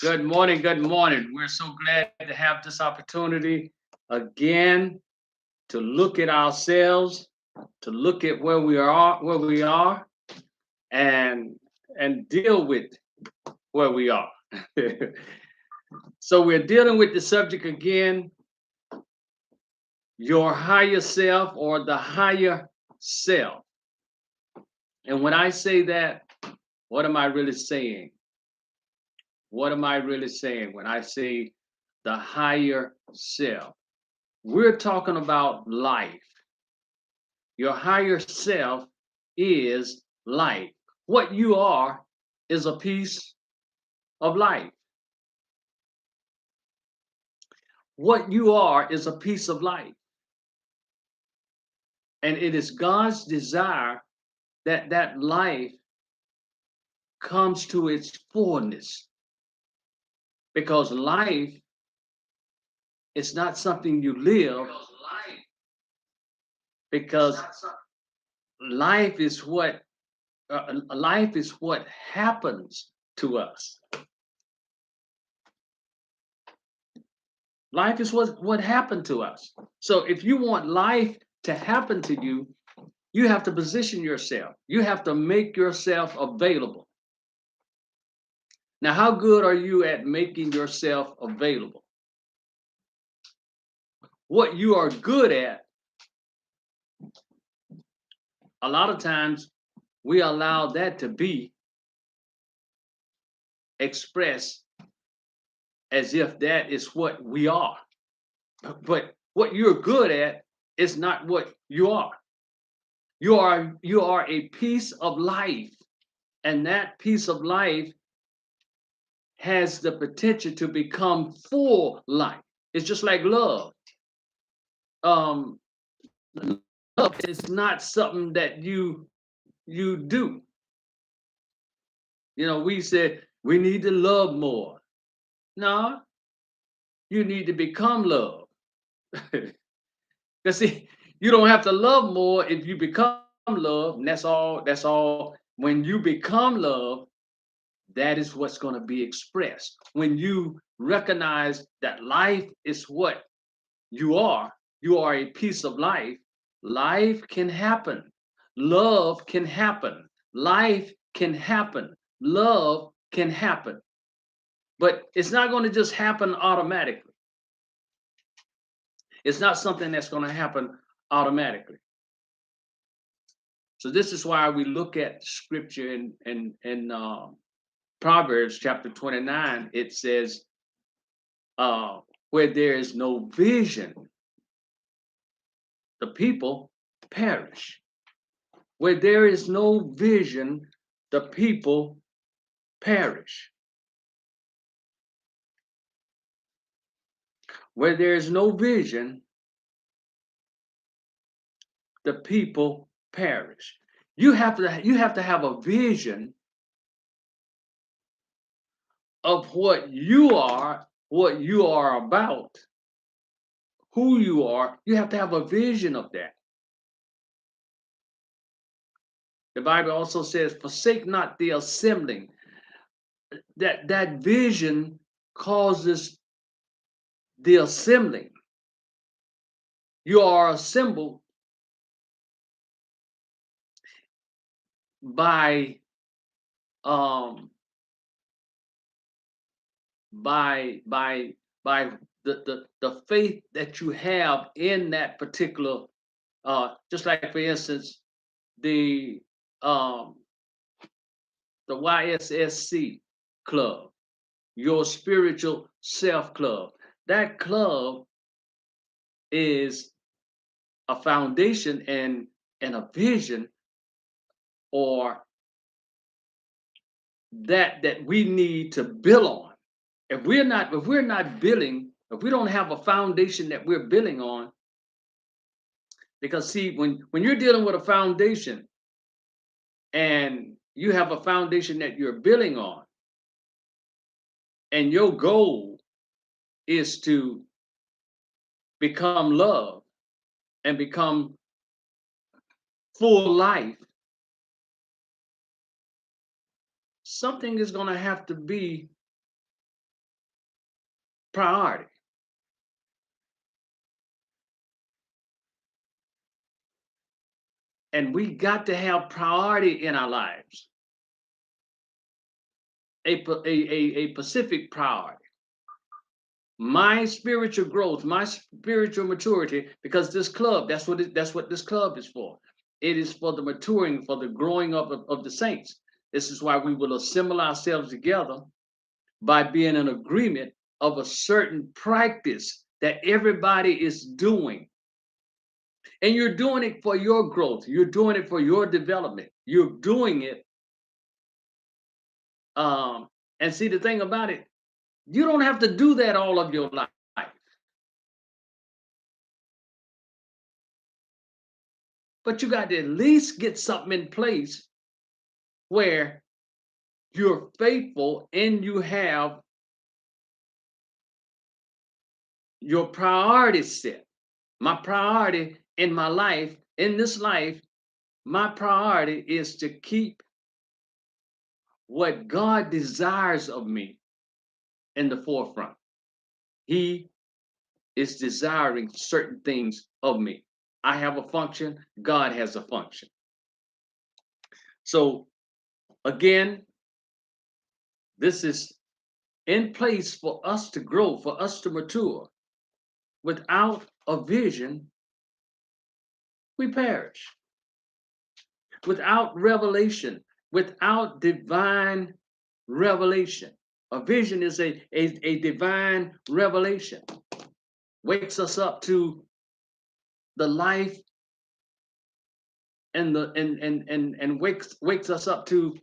Good morning. Good morning. We're so glad to have this opportunity again to look at ourselves, to look at where we are, and deal with where we are. So we're dealing with the subject again, your higher self or the higher self. And when I say that, what am I really saying? What am I really saying when I say the higher self? We're talking about life. Your higher self is life. What you are is a piece of life. What you are is a piece of life. And it is God's desire that that life comes to its fullness. Because life is not something you live, because life is what happens to us. Life is what happened to us. So if you want life to happen to you, you have to position yourself. You have to make yourself available. Now, how good are you at making yourself available? What you are good at, a lot of times we allow that to be expressed as if that is what we are. But what you're good at is not what you are. You are a piece of life, and that piece of life has the potential to become full life. It's just like love. Um, Love is not something that you do. We said we need to love more. No, you need to become love. Because see, you don't have to love more if you become love, and that's all. When you become love, that is what's going to be expressed. When you recognize that life is what you are a piece of life. Life can happen. Love can happen. Life can happen. Love can happen. But it's not going to just happen automatically. It's not something that's going to happen automatically. So this is why we look at scripture in Proverbs chapter 29. It says, where there is no vision, the people perish. Where there is no vision, the people perish. Where there is no vision, the people perish. You have to have a vision of what you are about, who you are. You have to have a vision of that. The Bible also says, forsake not the assembling. That vision causes the assembling. You are assembled by um by the faith that you have in that particular, just like for instance the um the YSSC club, your spiritual self club. That club is a foundation and a vision, or that we need to build on. If we're not building, if we don't have a foundation that we're building on, because see, when you're dealing with a foundation and you have a foundation that you're building on, and your goal is to become love and become full life, something is going to have to be priority. And we got to have priority in our lives, a specific priority. My spiritual growth, my spiritual maturity, because this club, that's what this club is for. It is for the maturing, for the growing up of the saints. This is why we will assemble ourselves together by being in agreement of a certain practice that everybody is doing. And you're doing it for your growth. You're doing it for your development. You're doing it. And see, the thing about it, you don't have to do that all of your life. But you got to at least get something in place where you're faithful and you have your priorities set. My priority in my life, in this life, my priority is to keep what God desires of me in the forefront. He is desiring certain things of me. I have a function, God has a function. So, again, this is in place for us to grow, for us to mature. Without a vision, we perish. Without revelation, without divine revelation, a vision is a divine revelation. Wakes us up to the life and the and wakes us up to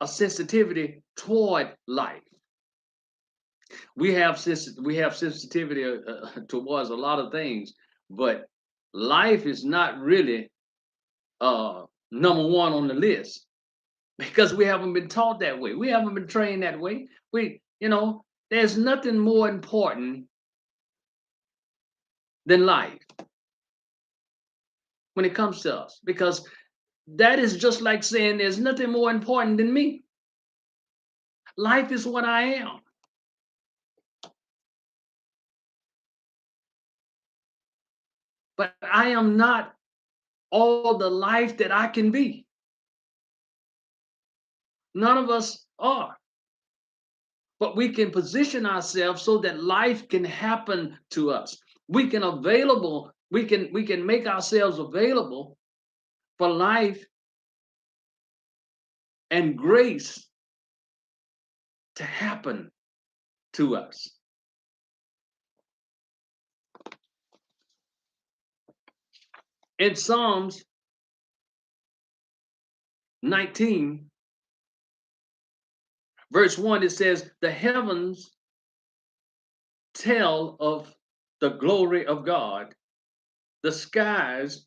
a sensitivity toward life. We have sensitivity towards a lot of things, but life is not really number one on the list because we haven't been taught that way. We haven't been trained that way. There's nothing more important than life when it comes to us, because that is just like saying there's nothing more important than me. Life is what I am. But I am not all the life that I can be. None of us are. But we can position ourselves so that life can happen to us. We can make ourselves available for life and grace to happen to us. In Psalms 19, verse 1, it says, the heavens tell of the glory of God. The skies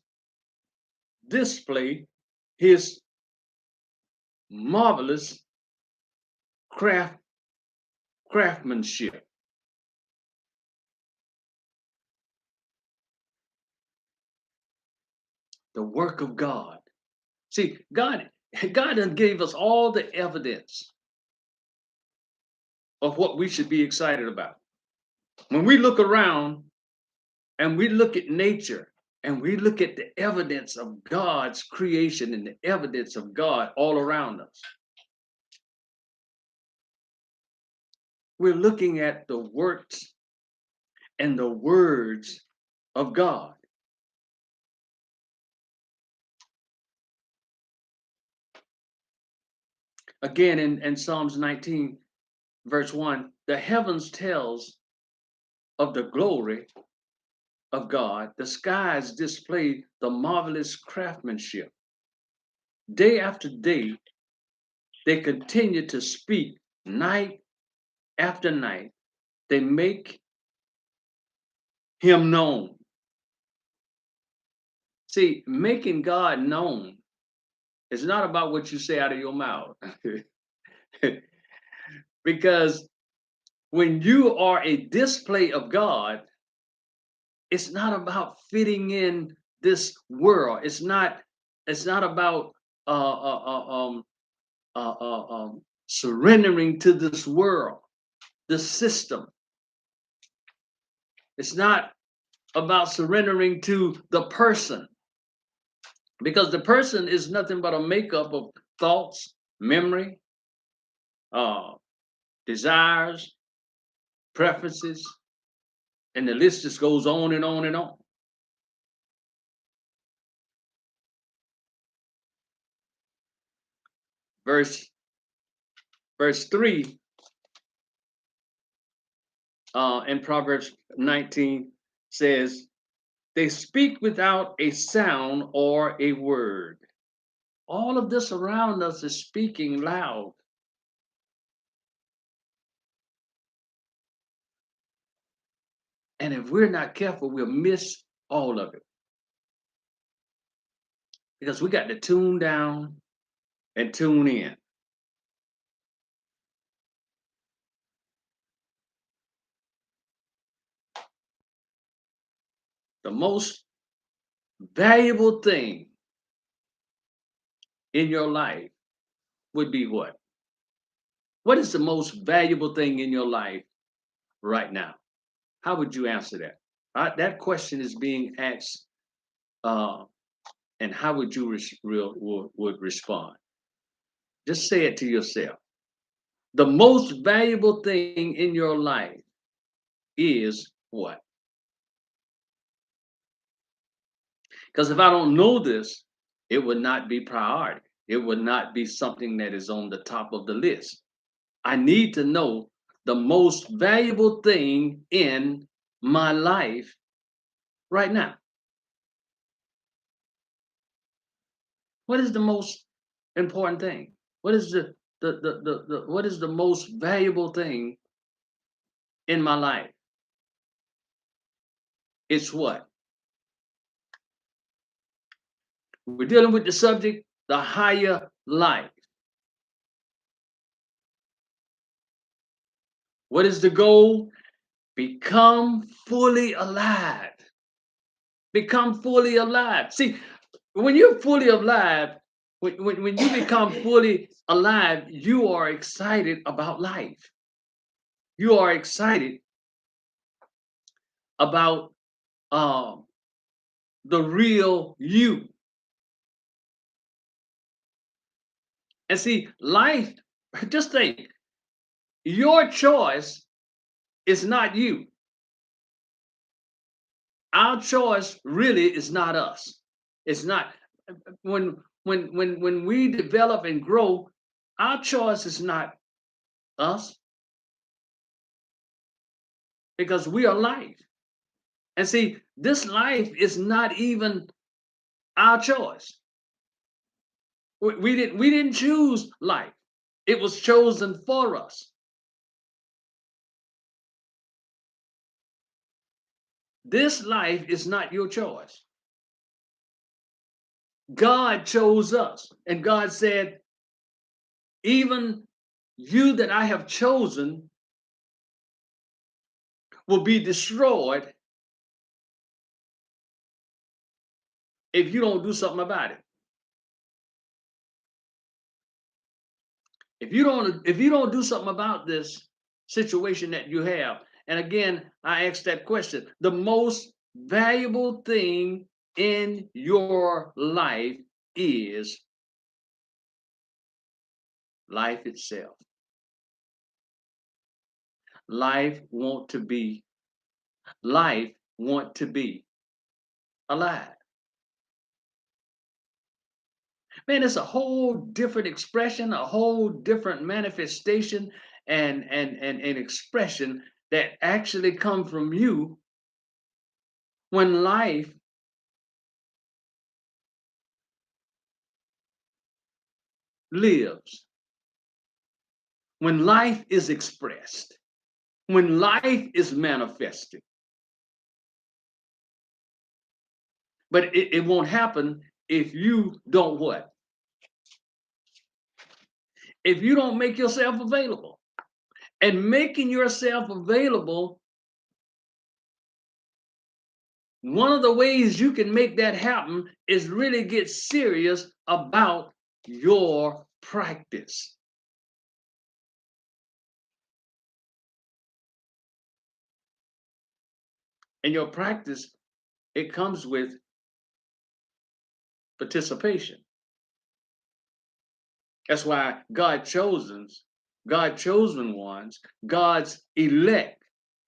display his marvelous craftsmanship. The work of God. See, God done gave us all the evidence of what we should be excited about. When we look around and we look at nature and we look at the evidence of God's creation and the evidence of God all around us, we're looking at the works and the words of God. Again, in Psalms 19, verse 1, the heavens tells of the glory of God. The skies display the marvelous craftsmanship. Day after day, they continue to speak night after night. They make him known. See, making God known is not about what you say out of your mouth. Because when you are a display of God, it's not about fitting in this world. It's not about surrendering to this world, the system. It's not about surrendering to the person, because the person is nothing but a makeup of thoughts, memory, uh, desires, preferences, and the list just goes on and on and on. Verse verse 3 in Proverbs 19 says, they speak without a sound or a word. All of this around us is speaking loud. And if we're not careful, we'll miss all of it. Because we got to tune down and tune in. The most valuable thing in your life would be what? What is the most valuable thing in your life right now? How would you answer that? That question is being asked, and how would you would respond? Just say it to yourself. The most valuable thing in your life is what? Because if I don't know this, it would not be priority. It would not be something that is on the top of the list. I need to know the most valuable thing in my life right now. What is the most important thing? What is what is the most valuable thing in my life? It's what? We're dealing with the subject, the higher life. What is the goal? Become fully alive. Become fully alive. See, when you're fully alive, when you become fully alive, you are excited about life. You are excited about um, the real you. And see, life, just think, your choice is not you. Our choice really is not us. It's not when we develop and grow, our choice is not us, because we are life. And see, this life is not even our choice. We didn't choose life. It was chosen for us. This life is not your choice. God chose us. And God said, even you that I have chosen will be destroyed if you don't do something about it. If you don't do something about this situation that you have, and again, I ask that question, the most valuable thing in your life is life itself. Life want to be, life want to be alive. Man, it's a whole different expression, a whole different manifestation and expression that actually come from you when life lives, when life is expressed, when life is manifested. But it won't happen if you don't what? If you don't make yourself available. And making yourself available, one of the ways you can make that happen is really get serious about your practice. And your practice, it comes with participation. That's why God chosen ones, God's elect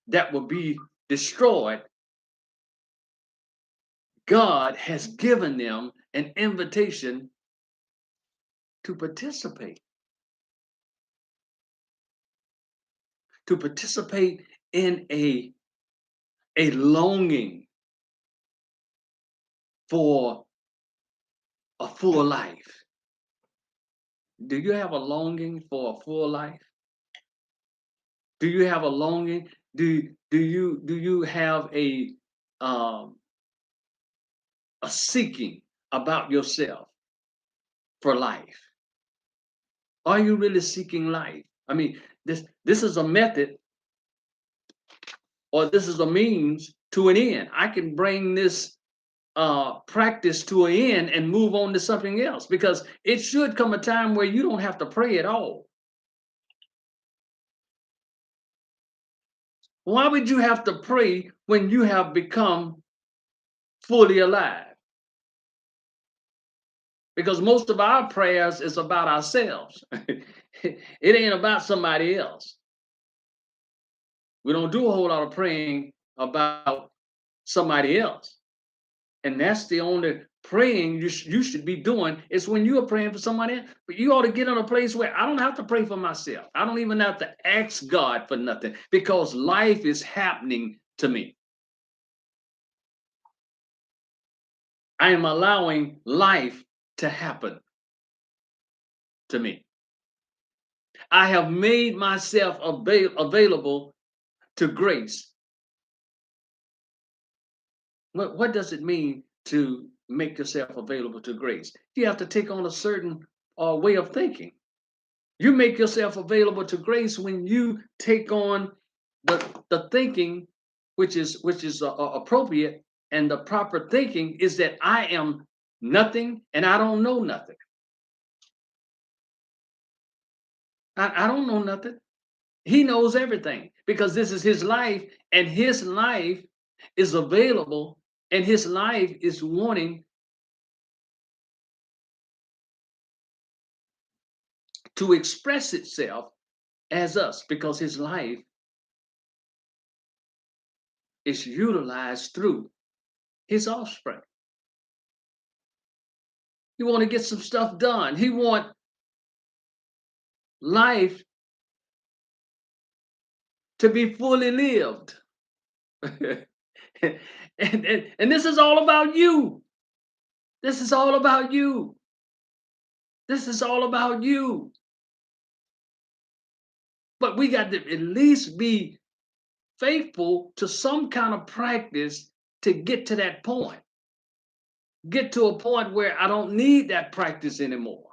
that will be destroyed, God has given them an invitation to participate, in a longing for a full life. Do you have a longing for a full life? Do you have a longing? Do you have um, a seeking about yourself for life? Are you really seeking life? I mean, this is a method, or this is a means to an end. I can bring this practice to an end and move on to something else, because it should come a time where you don't have to pray at all. Why would you have to pray when you have become fully alive? Because most of our prayers is about ourselves. It ain't about somebody else. We don't do a whole lot of praying about somebody else. And that's the only praying you should be doing, is when you are praying for somebody else. But you ought to get in a place where I don't have to pray for myself. I don't even have to ask God for nothing, because life is happening to me. I am allowing life to happen to me. I have made myself available to grace. What does it mean to make yourself available to grace? You have to take on a certain way of thinking. You make yourself available to grace when you take on the thinking, which is appropriate, and the proper thinking is that I am nothing and I don't know nothing. I don't know nothing. He knows everything, because this is his life, and his life is available, and his life is wanting to express itself as us, because his life is utilized through his offspring. He want to get some stuff done. He want life to be fully lived. And this is all about you. This is all about you. This is all about you. But we got to at least be faithful to some kind of practice to get to that point. Get to a point where I don't need that practice anymore.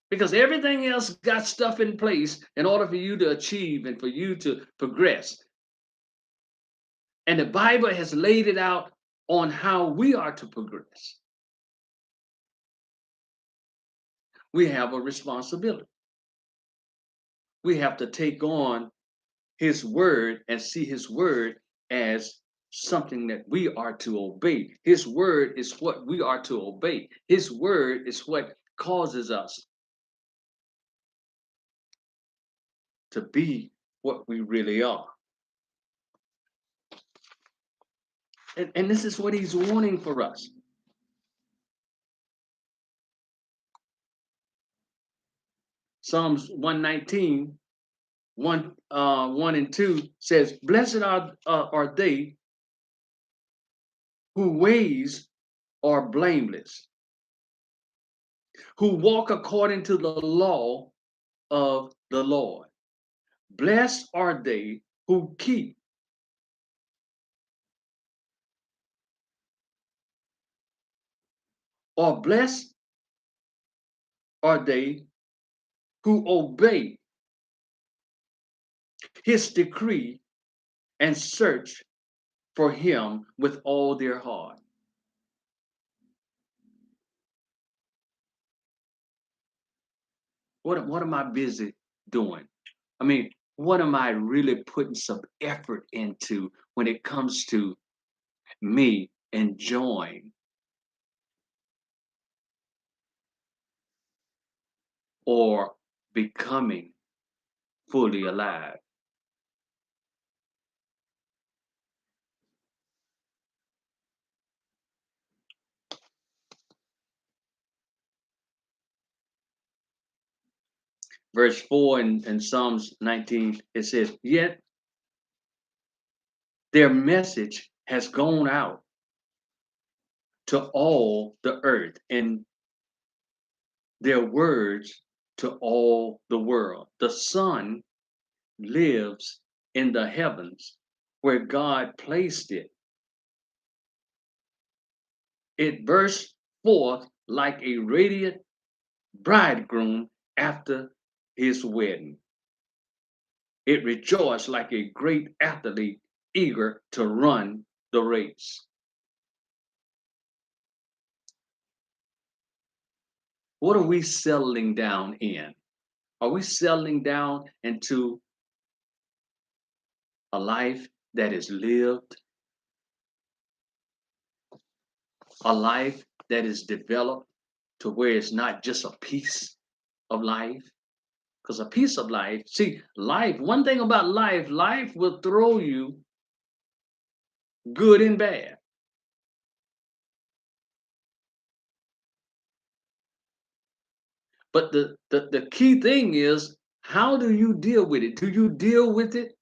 Because everything else got stuff in place in order for you to achieve and for you to progress. And the Bible has laid it out on how we are to progress. We have a responsibility. We have to take on his word and see his word as something that we are to obey. His word is what we are to obey. His word is what causes us to be what we really are. And this is what he's wanting for us. Psalms 119, 1 and 2 says, "Blessed are they whose ways are blameless, who walk according to the law of the Lord. Blessed are they who keep, or blessed are they who obey his decree and search for him with all their heart." What am I busy doing? I mean, What am I really putting some effort into when it comes to me enjoying or becoming fully alive? Verse 4 in Psalms 19, it says, "Yet their message has gone out to all the earth, and their words to all the world. The Son lives in the heavens where God placed it. It bursts forth like a radiant bridegroom after his wedding. It rejoiced like a great athlete eager to run the race." What are we settling down in? Are we settling down into a life that is lived, a life that is developed to where it's not just a piece of life? Because a piece of life, see, life, one thing about life, life will throw you good and bad. But the key thing is, how do you deal with it? Do you deal with it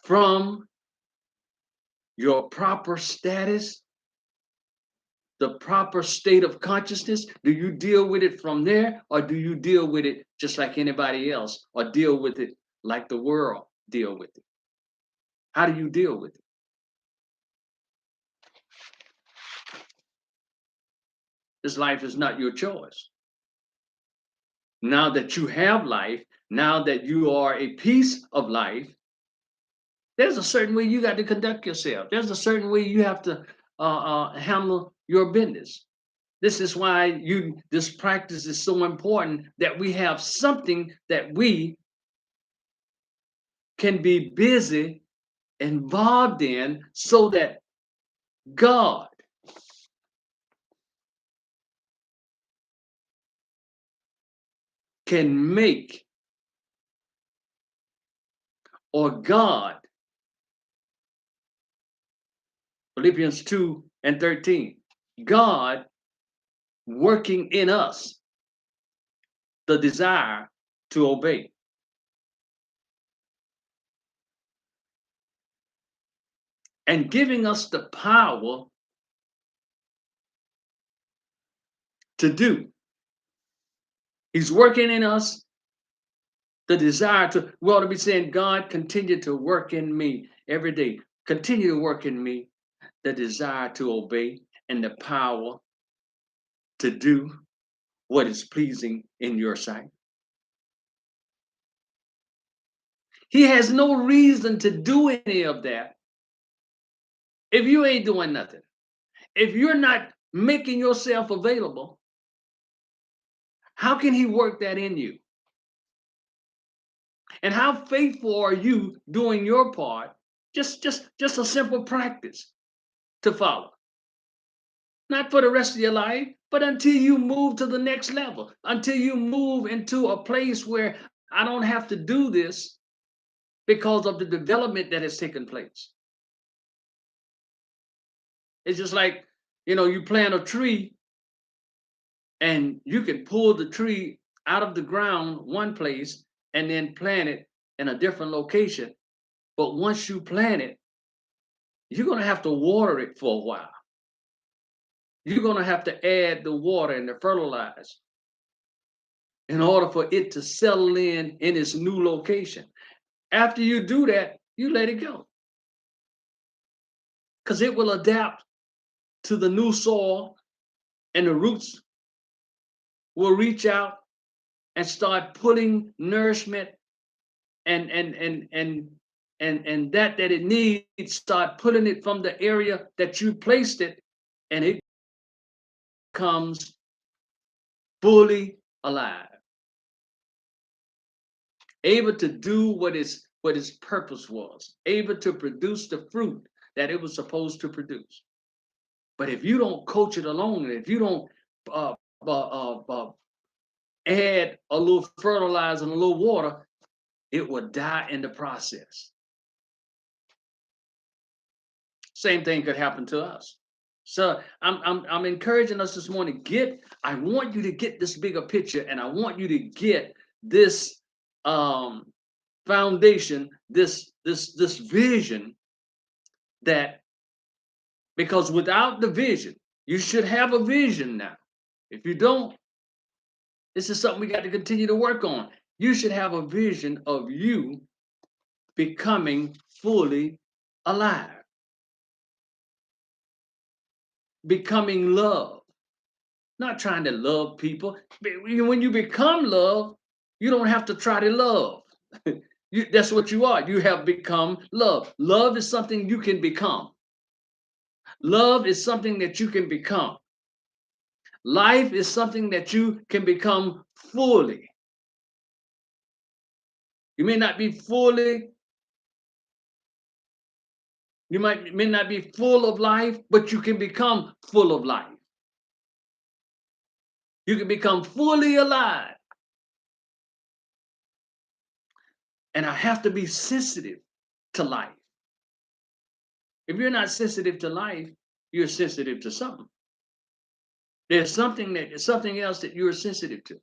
from your proper status, the proper state of consciousness? Do you deal with it from there, or do you deal with it just like anybody else, or deal with it like the world deal with it? How do you deal with it? This life is not your choice. Now that you have life, now that you are a piece of life, there's a certain way you got to conduct yourself. There's a certain way you have to handle your business. This is why this practice is so important, that we have something that we can be busy involved in, so that God can make, or God, Philippians 2 and 13, God working in us the desire to obey, and giving us the power to do. He's working in us the desire to, we ought to be saying, God, continue to work in me every day. Continue to work in me the desire to obey and the power to do what is pleasing in your sight. He has no reason to do any of that if you ain't doing nothing. If you're not making yourself available, how can he work that in you? And how faithful are you doing your part? Just a simple practice to follow. Not for the rest of your life, but until you move to the next level, until you move into a place where I don't have to do this because of the development that has taken place. It's just like, you plant a tree and you can pull the tree out of the ground one place and then plant it in a different location. But once you plant it, you're going to have to water it for a while. You're going to have to add the water and the fertilizer in order for it to settle in its new location. After you do that, you let it go, because it will adapt to the new soil, and the roots will reach out and start pulling nourishment and that it needs, start pulling it from the area that you placed it, and it comes fully alive. able to do what its purpose was, able to produce the fruit that it was supposed to produce. But if you don't coach it along, if you don't uh, add a little fertilizer and a little water, it will die in the process. Same thing could happen to us. So I'm encouraging us this morning. I want you to get this bigger picture, and I want you to get this foundation, this vision, that because without the vision, you should have a vision now. If you don't, this is something we got to continue to work on. You should have a vision of you becoming fully alive, becoming love, not trying to love people. When you become love, you don't have to try to love. That's what you are. You have become love. Love is something you can become. Love is something that you can become. Life is something that you can become fully. You may not be fully, may not be full of life, but you can become full of life. You can become fully alive. And I have to be sensitive to life. If you're not sensitive to life, you're sensitive to something. There's something else that you're sensitive to.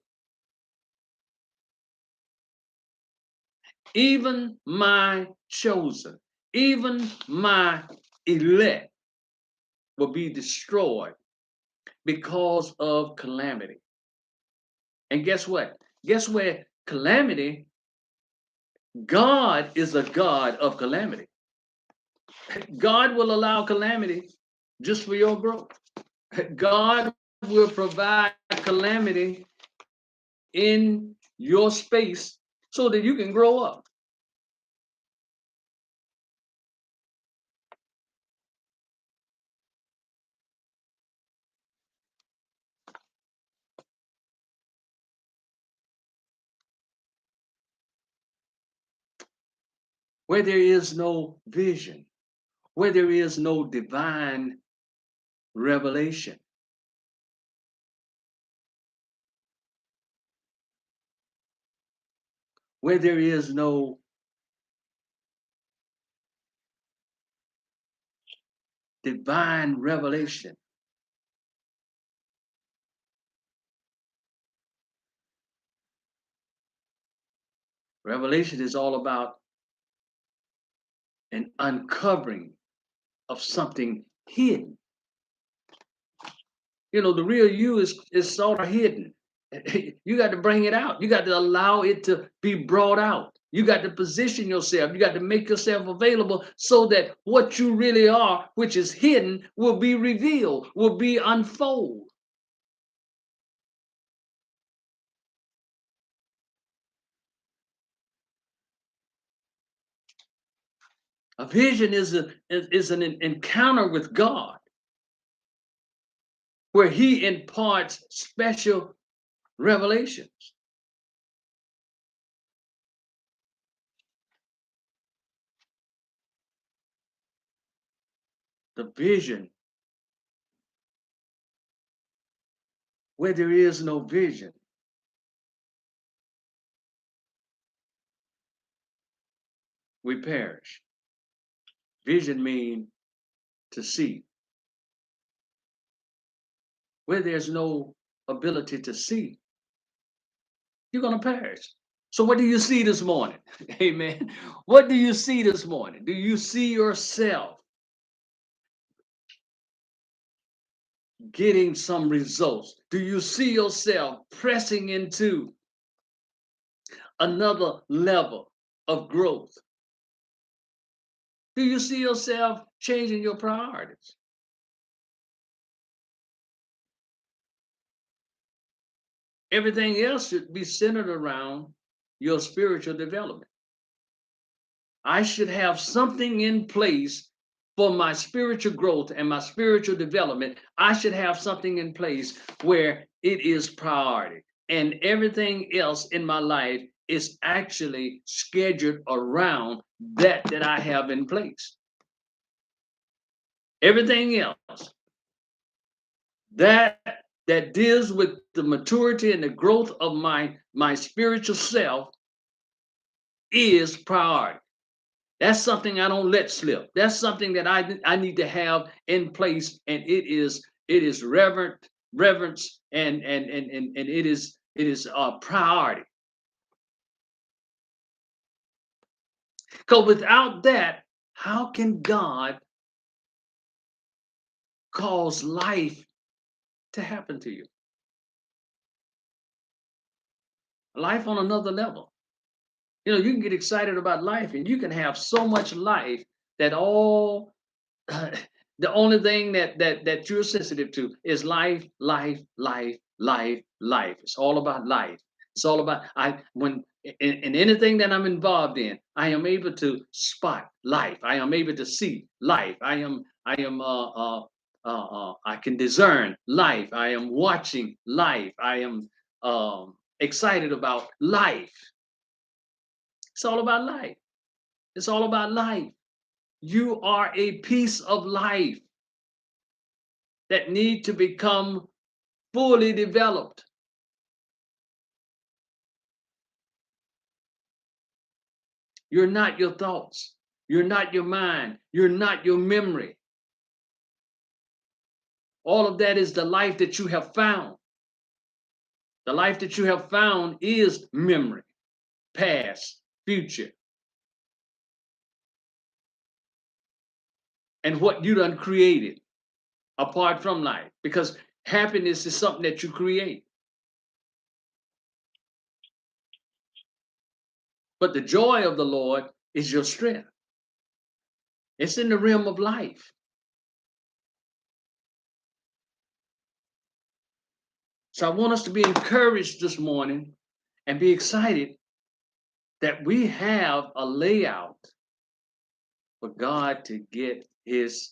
Even my chosen, even my elect will be destroyed because of calamity. And guess what? Guess where calamity, God is a God of calamity. God will allow calamity just for your growth. God will provide calamity in your space so that you can grow up. Where there is no vision, where there is no divine revelation, where there is no divine revelation, revelation is all about an uncovering of something hidden. You know, the real you is sort of hidden. You got to bring it out. You got to allow it to be brought out. You got to position yourself. You got to make yourself available so that what you really are, which is hidden, will be revealed, will be unfold. A vision is an encounter with God where He imparts special revelations. The vision, where there is no vision, we perish. Vision means to see. Where there's no ability to see, you're going to perish. So what do you see this morning? Amen. What do you see this morning? Do you see yourself getting some results? Do you see yourself pressing into another level of growth? Do you see yourself changing your priorities? Everything else should be centered around your spiritual development. I should have something in place for my spiritual growth and my spiritual development. I should have something in place where it is priority, and everything else in my life is actually scheduled around that I have in place. Everything else that deals with the maturity and the growth of my spiritual self is priority. That's something I don't let slip. That's something that I need to have in place, and it is reverence, and it is a priority. Because without that, how can God cause life to happen to you? Life on another level. You can get excited about life, and you can have so much life that all the only thing that you're sensitive to is life, life, life, life, life. It's all about life. It's all about when in anything that I'm involved in, I am able to spot life. I am able to see life. I can discern life. I am watching life. I am excited about life. It's all about life. It's all about life. You are a piece of life that need to become fully developed. You're not your thoughts. You're not your mind. You're not your memory. All of that is the life that you have found. The life that you have found is memory, past, future, and what you done created apart from life. Because happiness is something that you create. But the joy of the Lord is your strength. It's in the realm of life. So I want us to be encouraged this morning and be excited that we have a layout for God to get his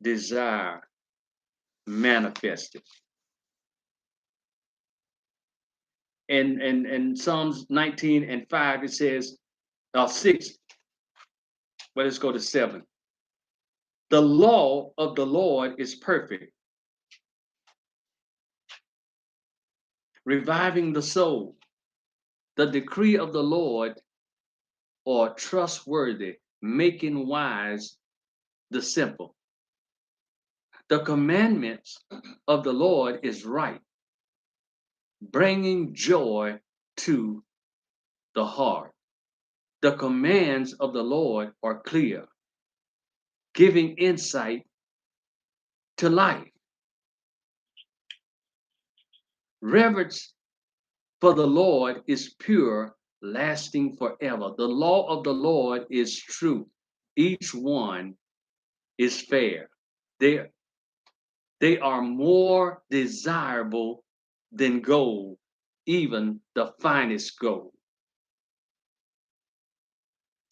desire manifested. In Psalms 19:5, it says, 6, but let's go to 7. The law of the Lord is perfect, reviving the soul. The decree of the Lord are trustworthy, making wise the simple. The commandments of the Lord is right, bringing joy to the heart. The commands of the Lord are clear, giving insight to life. Reverence for the Lord is pure, lasting forever. The law of the Lord is true. Each one is fair. They are more desirable than gold, even the finest gold.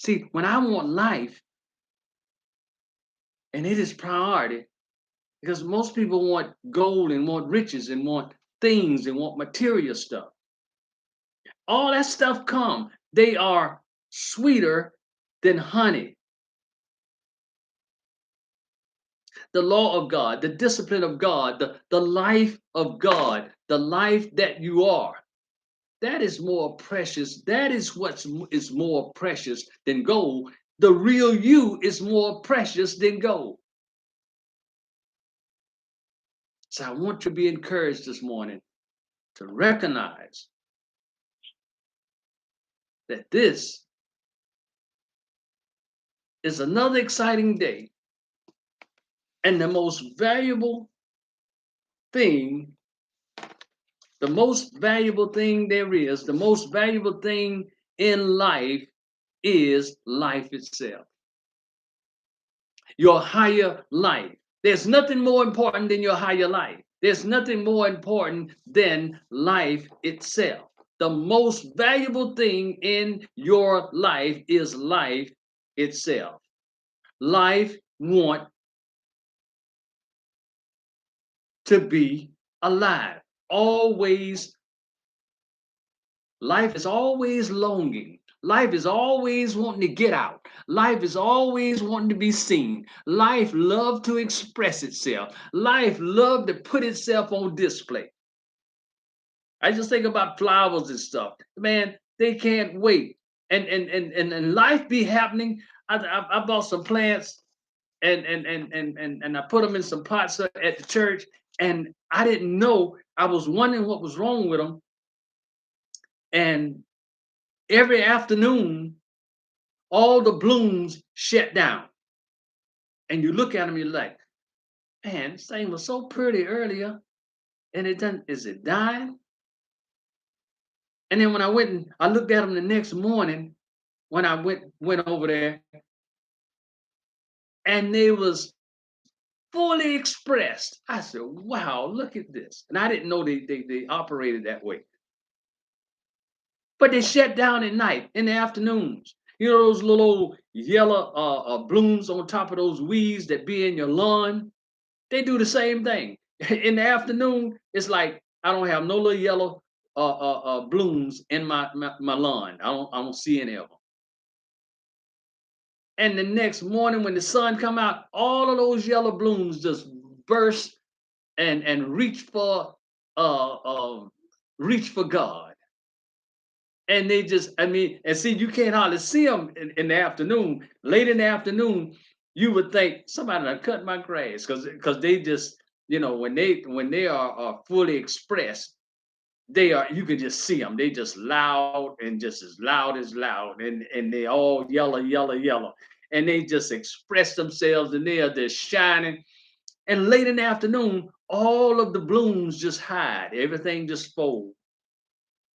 See, when I want life, and it is priority, because most people want gold and want riches and want things and want material stuff. All that stuff come. They are sweeter than honey. The law of God, the discipline of God, the life of God, the life that you are. That is more precious. That is what is more precious than gold. The real you is more precious than gold. So I want you to be encouraged this morning to recognize that this is another exciting day, and the most valuable thing, the most valuable thing there is, the most valuable thing in life is life itself. Your higher life. There's nothing more important than your higher life. There's nothing more important than life itself. The most valuable thing in your life is life itself. Life wants to be alive, always Life is always longing. Life is always wanting to get out. Life is always wanting to be seen. Life love to express itself. Life love to put itself on display. I just think about flowers and stuff. Man, they can't wait. And life be happening. I bought some plants and I put them in some pots at the church. And I didn't know. I was wondering what was wrong with them. And every afternoon, all the blooms shut down. And you look at them, you're like, man, this thing was so pretty earlier. And it done, is it dying? And then when I went and I looked at them the next morning, when I went over there, and they was fully expressed. I said, wow, look at this. And I didn't know they operated that way. But they shut down at night, in the afternoons. You know those little old yellow blooms on top of those weeds that be in your lawn? They do the same thing. In the afternoon, it's like I don't have no little yellow blooms in my lawn. I don't see any of them. And the next morning, when the sun come out, all of those yellow blooms just burst and uh, uh reach for God. And they just, I mean, and see, you can't hardly see them in the afternoon. Late in the afternoon, you would think somebody done cut my grass because they just, when they are fully expressed, they are, you can just see them. They just loud and just as loud and they all yellow, yellow, yellow. And they just express themselves and they are just shining. And late in the afternoon, all of the blooms just hide. Everything just folds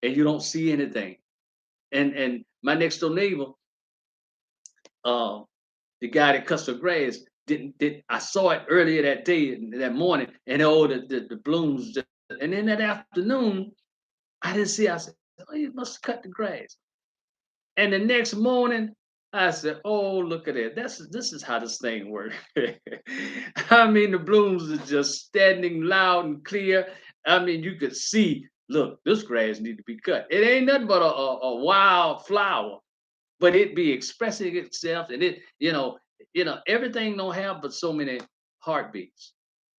and you don't see anything. And my next door neighbor, uh, the guy that cuts the grass, did I saw it earlier that day, that morning, and all the blooms just, and then that afternoon, I didn't see. I said, "Oh, you must cut the grass." And the next morning, I said, "Oh, look at it. This is how this thing works." I mean, the blooms are just standing loud and clear. I mean, you could see. Look, this grass need to be cut. It ain't nothing but a wild flower, but it be expressing itself, and everything don't have but so many heartbeats,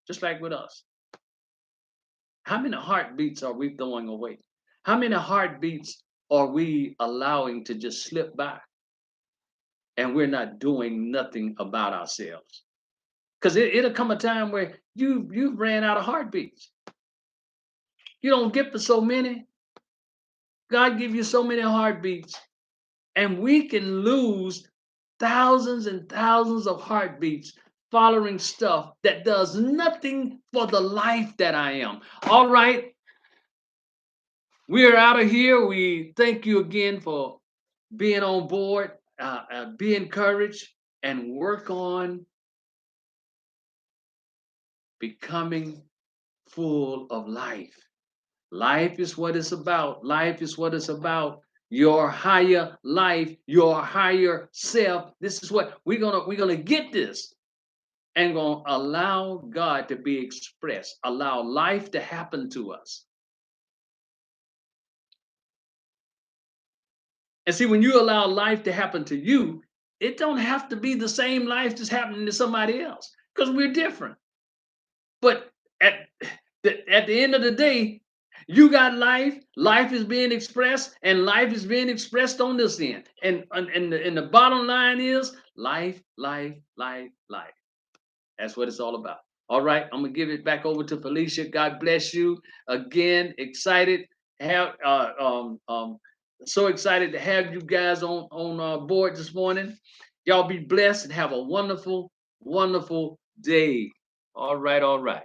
just like with us. How many heartbeats are we throwing away? How many heartbeats are we allowing to just slip by and we're not doing nothing about ourselves? Because it'll come a time where you've ran out of heartbeats. You don't get for so many. God give you so many heartbeats, and we can lose thousands and thousands of heartbeats following stuff that does nothing for the life that I am. All right, we are out of here. We thank you again for being on board. Be encouraged and work on becoming full of life. Life is what it's about. Life is what it's about. Your higher life, your higher self. This is what we're gonna get this and gonna allow God to be expressed. Allow life to happen to us. And see, when you allow life to happen to you, it don't have to be the same life that's happening to somebody else because we're different. But at at the end of the day, you got life. Life is being expressed, and life is being expressed on this end. And the bottom line is life, life, life, life. That's what it's all about. All right, I'm gonna give it back over to Felicia. God bless you again. Excited, have so excited to have you guys on board this morning. Y'all be blessed and have a wonderful, wonderful day. All right, all right.